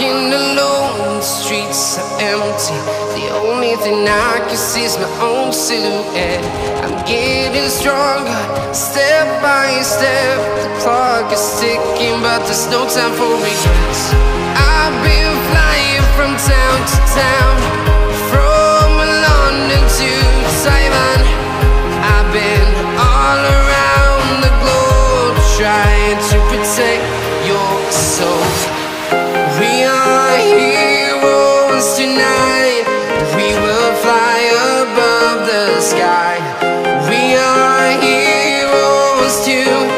Walking alone, the streets are empty. The only thing I can see is my own silhouette. I'm getting stronger, step by step. The clock is ticking, but there's no time for regrets. I've been flying from town to town, from London to Taiwan. I've been all around the globe, trying to protect your soul. We are heroes tonight. We will fly above the sky. We are heroes tonight.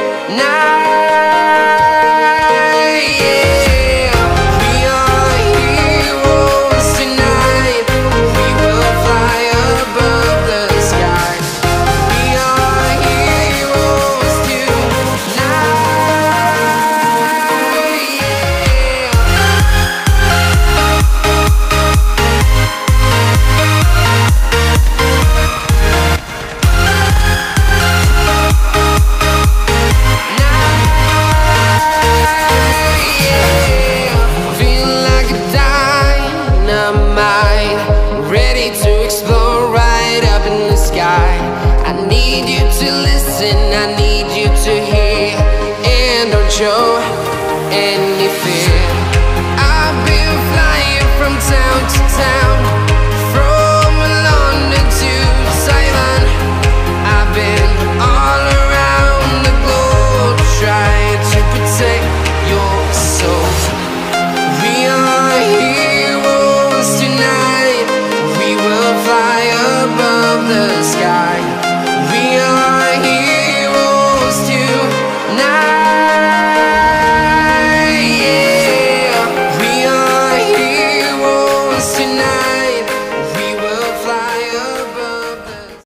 Yeah. We are heroes tonight. We will fly above the sky. We are heroes tonight. Ready to explore right up in the sky. I need you to listen, I need you to hear, and don't show any fear. I've been flying from town to town, from London to Taiwan. I've been all around the globe, trying to protect your soul. We are heroes tonight. We will fly above the sky. We are heroes tonight. Yeah, we are heroes tonight.